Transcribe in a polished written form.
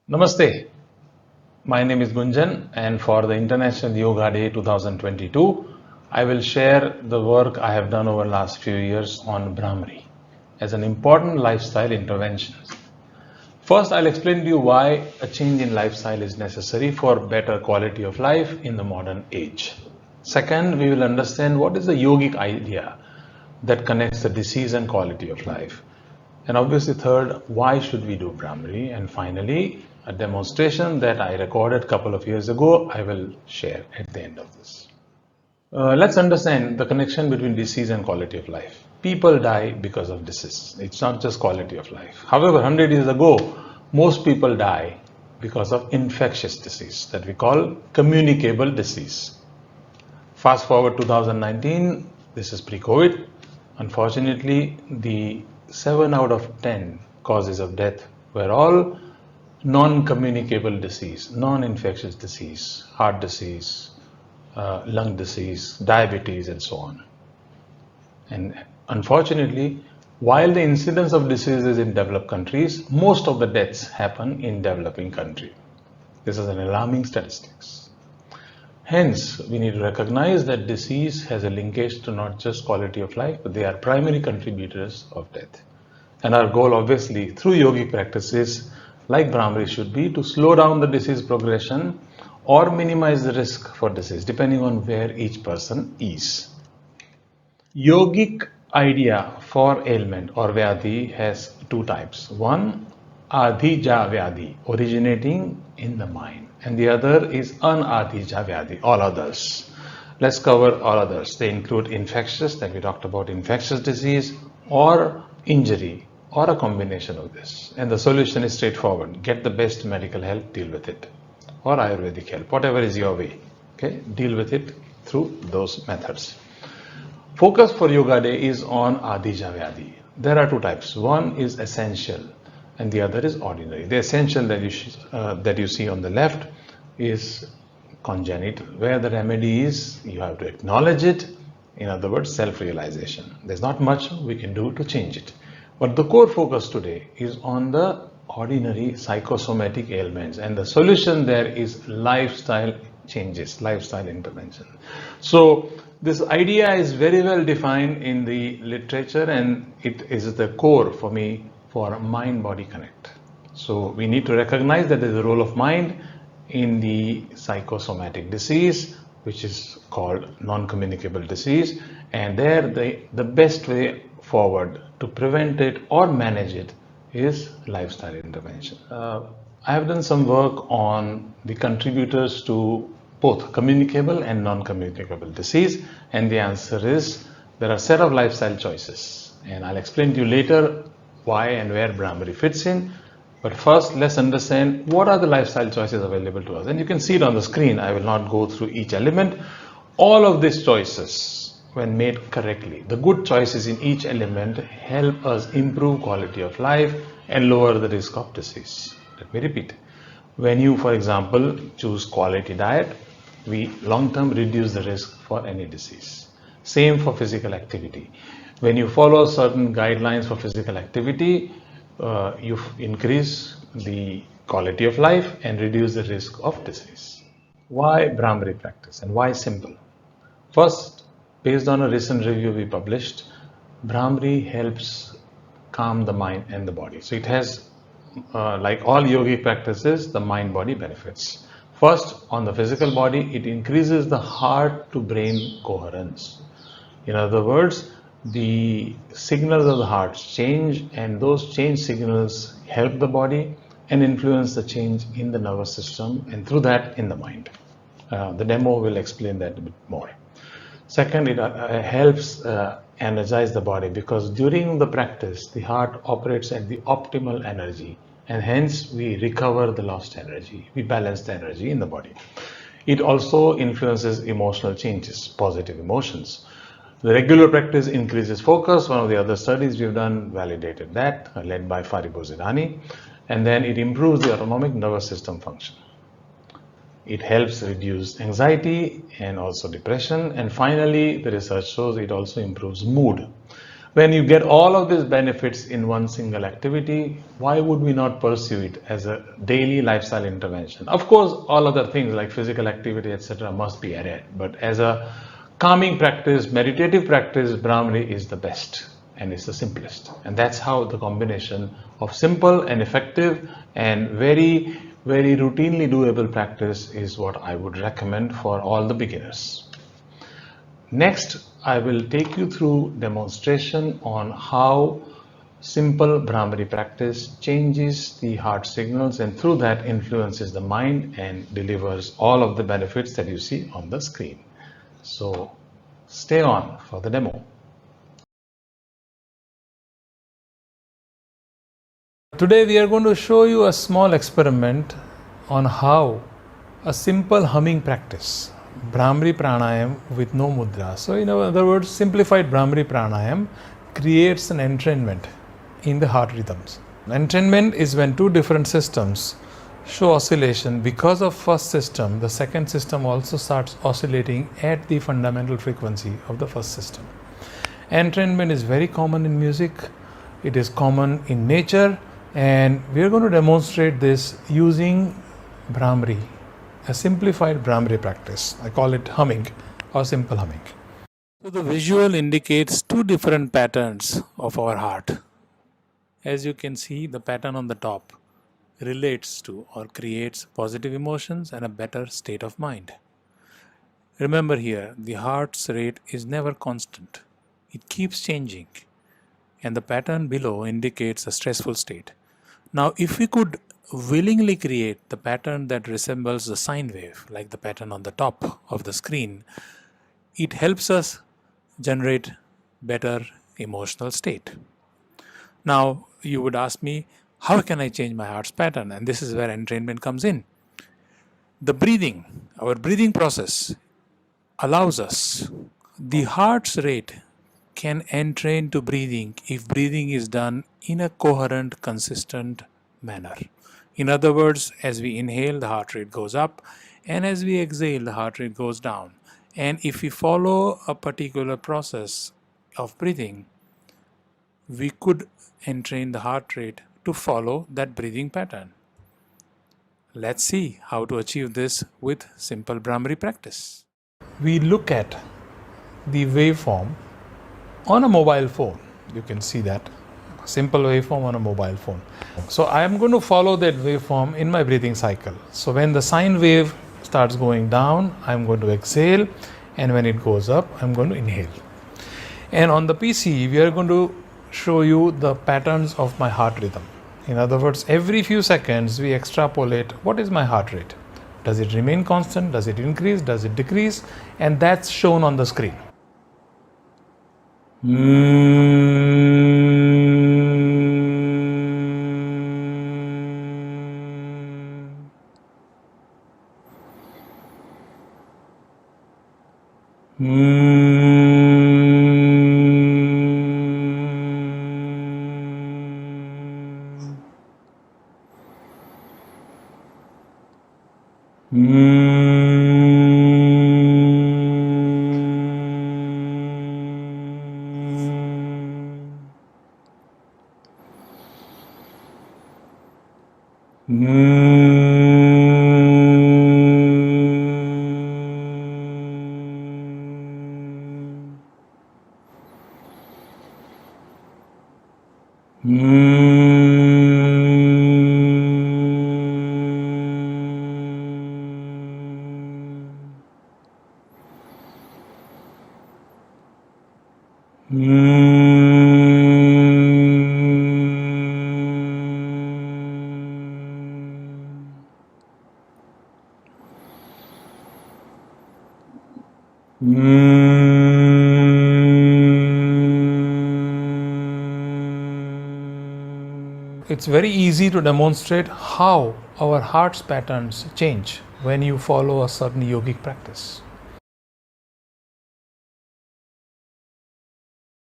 Namaste. My name is Gunjan, and for the International Yoga Day 2022, I will share the work I have done over the last few years on Bhramari as an important lifestyle intervention. First, I'll explain to you why a change in lifestyle is necessary for better quality of life in the modern age. Second, we will understand what is the yogic idea that connects the disease and quality of life. And obviously, third, why should we do Bhramari? And finally, a demonstration that I recorded a couple of years ago, I will share at the end of this. Let's understand the connection between disease and quality of life. People die because of disease. It's not just quality of life. However, 100 years ago, most people die because of infectious disease that we call communicable disease. Fast forward 2019, this is pre-COVID. Unfortunately, the 7 out of 10 causes of death were all non-communicable disease, non-infectious disease, heart disease, lung disease, diabetes, and so on. And unfortunately, while the incidence of diseases in developed countries, most of the deaths happen in developing countries. This is an alarming statistics. Hence, we need to recognize that disease has a linkage to not just quality of life, but they are primary contributors of death. And our goal, obviously, through yogic practices like Bhramari should be to slow down the disease progression or minimize the risk for disease, depending on where each person is. Yogic idea for ailment or vyadhi has two types. One, adhija vyadhi, originating in the mind, and the other is anadhija vyadhi, all others. Let's cover all others. They include infectious, that we talked about, infectious disease, or injury, or a combination of this. And the solution is straightforward. Get the best medical help, deal with it, or Ayurvedic help, whatever is your way. Okay, deal with it through those methods. Focus for Yoga Day is on Adhija Vyadhi. There are two types. One is essential and the other is ordinary. The essential that you see on the left is congenital, where the remedy is you have to acknowledge it. In other words, self-realization. There's not much we can do to change it. But the core focus today is on the ordinary psychosomatic ailments, and the solution there is lifestyle changes, lifestyle intervention. So this idea is very well defined in the literature, and it is the core for me for mind-body connect. So we need to recognize that there is a role of mind in the psychosomatic disease, which is called non-communicable disease, and there the best way forward to prevent it or manage it is lifestyle intervention. I have done some work on the contributors to both communicable and non-communicable disease, and the answer is there are a set of lifestyle choices, and I'll explain to you later why and where Bhramari fits in. But first, let's understand what are the lifestyle choices available to us. And you can see it on the screen. I will not go through each element. All of these choices, when made correctly, the good choices in each element help us improve quality of life and lower the risk of disease. Let me repeat. When you, for example, choose quality diet, we long-term reduce the risk for any disease. Same for physical activity. When you follow certain guidelines for physical activity, you increase the quality of life and reduce the risk of disease. Why Bhramari practice and why simple? First, based on a recent review we published, Bhramari helps calm the mind and the body. So it has, like all yogic practices, the mind-body benefits. First, on the physical body, it increases the heart to brain coherence. In other words, the signals of the heart change, and those change signals help the body and influence the change in the nervous system, and through that in the mind. The demo will explain that a bit more. Second, it helps energize the body, because during the practice the heart operates at the optimal energy, and hence we recover the lost energy, we balance the energy in the body. It also influences emotional changes, positive emotions. The regular practice increases focus. One of the other studies we've done validated that, led by Fariborz Irani. And then it improves the autonomic nervous system function. It helps reduce anxiety and also depression. And finally, the research shows it also improves mood. When you get all of these benefits in one single activity, why would we not pursue it as a daily lifestyle intervention? Of course, all other things like physical activity, etc., must be added, but as a calming practice, meditative practice, Brahmari is the best and it's the simplest. And that's how the combination of simple and effective and very, very routinely doable practice is what I would recommend for all the beginners. Next, I will take you through demonstration on how simple Bhramari practice changes the heart signals and through that influences the mind and delivers all of the benefits that you see on the screen. So stay on for the demo. Today we are going to show you a small experiment on how a simple humming practice, Bhramari pranayam with no mudra. So in other words, simplified Bhramari pranayam creates an entrainment in the heart rhythms. Entrainment is when two different systems show oscillation. Because of first system, the second system also starts oscillating at the fundamental frequency of the first system. Entrainment is very common in music, it is common in nature, and we are going to demonstrate this using Bhramari, a simplified Bhramari practice. I call it humming or simple humming. So the visual indicates two different patterns of our heart. As you can see, the pattern on the top relates to or creates positive emotions and a better state of mind. Remember here, the heart's rate is never constant. It keeps changing, and the pattern below indicates a stressful state. Now, if we could willingly create the pattern that resembles the sine wave, like the pattern on the top of the screen, it helps us generate better emotional state. Now, you would ask me, how can I change my heart's pattern? And this is where entrainment comes in. The breathing, our breathing process allows us. The heart's rate can entrain to breathing if breathing is done in a coherent, consistent manner. In other words, as we inhale, the heart rate goes up, and as we exhale, the heart rate goes down. And if we follow a particular process of breathing, we could entrain the heart rate to follow that breathing pattern. Let's see how to achieve this with simple Bhramari practice. We look at the waveform on a mobile phone. You can see that simple waveform on a mobile phone. So I am going to follow that waveform in my breathing cycle. So when the sine wave starts going down, I'm going to exhale, and when it goes up, I'm going to inhale. And on the PC, we are going to show you the patterns of my heart rhythm. In other words, every few seconds we extrapolate what is my heart rate. Does it remain constant? Does it increase? Does it decrease? And that's shown on the screen. It's very easy to demonstrate how our heart's patterns change when you follow a certain yogic practice.